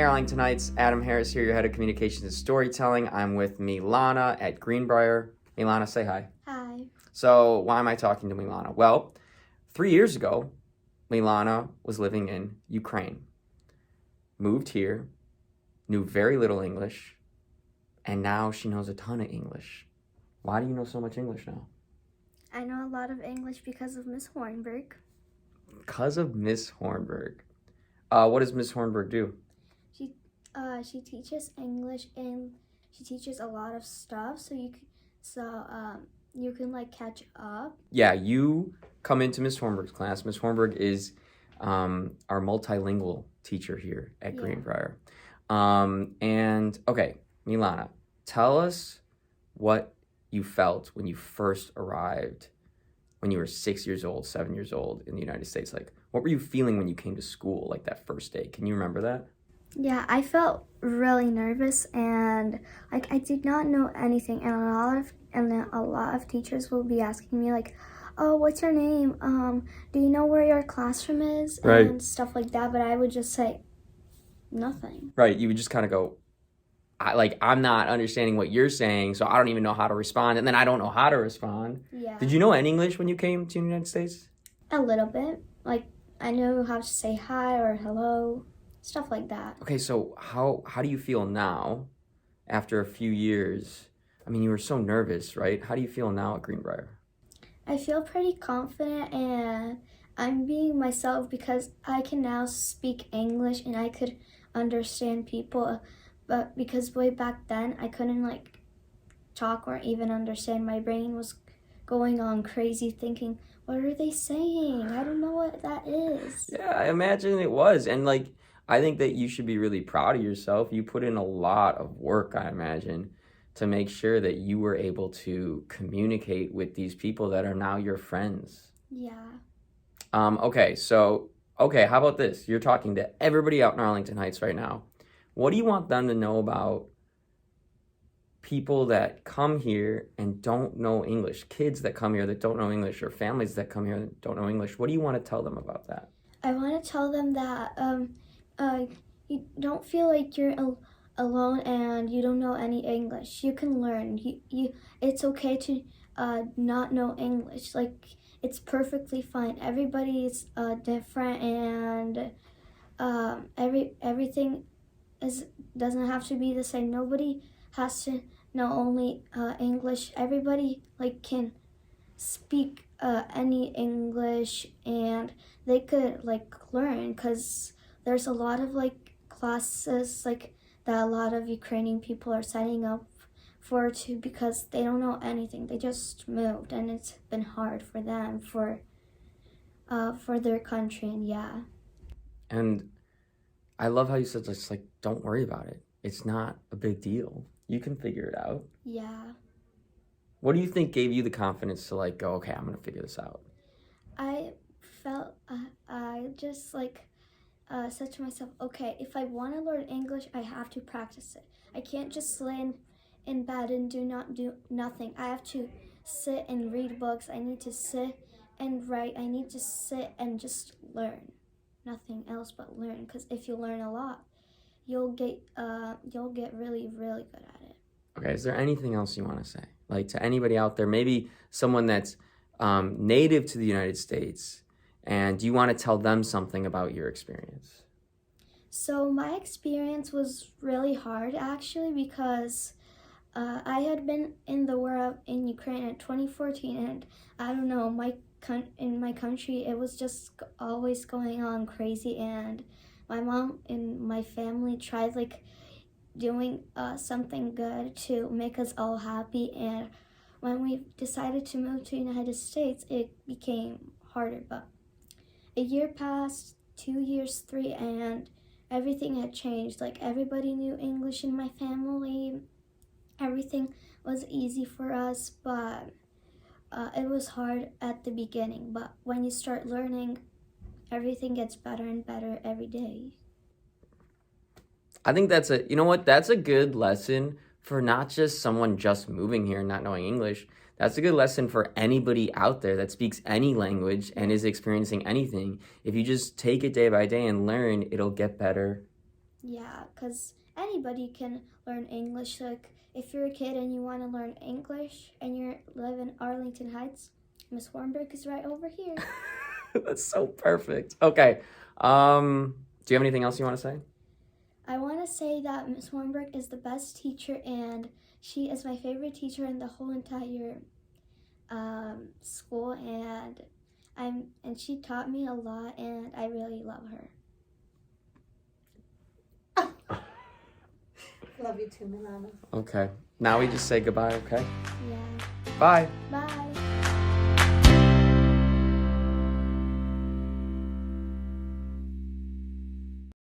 Hey Arlingtonites, Adam Harris here, your head of communications and storytelling. I'm with Milana at Greenbrier. Milana, say hi. Hi. So, why am I talking to Milana? Well, 3 years ago, Milana was living in Ukraine, moved here, knew very little English, and now she knows a ton of English. Why do you know so much English now? I know a lot of English because of Miss Hornberg. Because of Miss Hornberg. What does Miss Hornberg do? She teaches English and she teaches a lot of stuff, so you can like catch up. Yeah, you come into Miss Hornberg's class. Miss Hornberg is our multilingual teacher here at Greenbrier. And okay, Milana, tell us what you felt when you first arrived when you were 6 years old, 7 years old in the United States. Like, what were you feeling when you came to school, like that first day? Can you remember that? Yeah, I felt really nervous and like I did not know anything, and a lot of teachers will be asking me like, "Oh, what's your name? Do you know where your classroom is?" Right. And stuff like that. But I would just say nothing. Right. You would just kind of go, I'm not understanding what you're saying, so I don't even know how to respond, and then I don't know how to respond. Yeah. Did you know any English when you came to the United States? A little bit. Like I know how to say hi or hello. Stuff like that. Okay, so how do you feel now after a few years? I mean, you were so nervous, right? How do you feel now at Greenbrier? I feel pretty confident and I'm being myself because I can now speak English and I could understand people. But because way back then I couldn't like talk or even understand. My brain was going on crazy thinking, what are they saying? I don't know what that is. Yeah, I imagine it was. And I think that you should be really proud of yourself. You put in a lot of work, I imagine, to make sure that you were able to communicate with these people that are now your friends. Yeah. Okay, how about this? You're talking to everybody out in Arlington Heights right now. What do you want them to know about people that come here and don't know English? Kids that come here that don't know English, or families that come here that don't know English. What do you want to tell them about that? I want to tell them that you don't feel like you're alone and you don't know any English. You can learn. It's okay to not know English. Like it's perfectly fine. Everybody is different, and everything doesn't have to be the same. Nobody has to know only English. Everybody can speak any English, and they could learn because there's a lot of classes that a lot of Ukrainian people are signing up for too, because they don't know anything. They just moved and it's been hard for them for their country. And yeah. And I love how you said just don't worry about it. It's not a big deal. You can figure it out. Yeah. What do you think gave you the confidence to go, okay, I'm gonna figure this out? I felt I just said to myself, okay, if I want to learn English, I have to practice it. I can't just lay in bed and do nothing. I have to sit and read books. I need to sit and write. I need to sit and just learn. Nothing else but learn. Because if you learn a lot, you'll get really, really good at it. Okay, is there anything else you want to say? To anybody out there, maybe someone that's native to the United States, and do you want to tell them something about your experience? So my experience was really hard actually, because I had been in the war in Ukraine in 2014, and I don't know, in my country it was just always going on crazy, and my mom and my family tried doing something good to make us all happy, and when we decided to move to the United States it became harder. But a year passed, 2 years, 3, and everything had changed. Everybody knew English in my family. Everything was easy for us, but it was hard at the beginning. But when you start learning, everything gets better and better every day. I think that's a good lesson for not just someone just moving here and not knowing English. That's a good lesson for anybody out there that speaks any language and is experiencing anything. If you just take it day by day and learn, it'll get better Yeah, because anybody can learn English. Like, if you're a kid and you want to learn English and you live in Arlington Heights, Miss Hornberg is right over here. That's so perfect. Okay. Do you have anything else you want to say? I want to say that Miss Hornberg is the best teacher, and she is my favorite teacher in the whole entire school, and she taught me a lot, and I really love her. Love you too, Milana. Okay. Now we just say goodbye, okay? Yeah. Bye. Bye.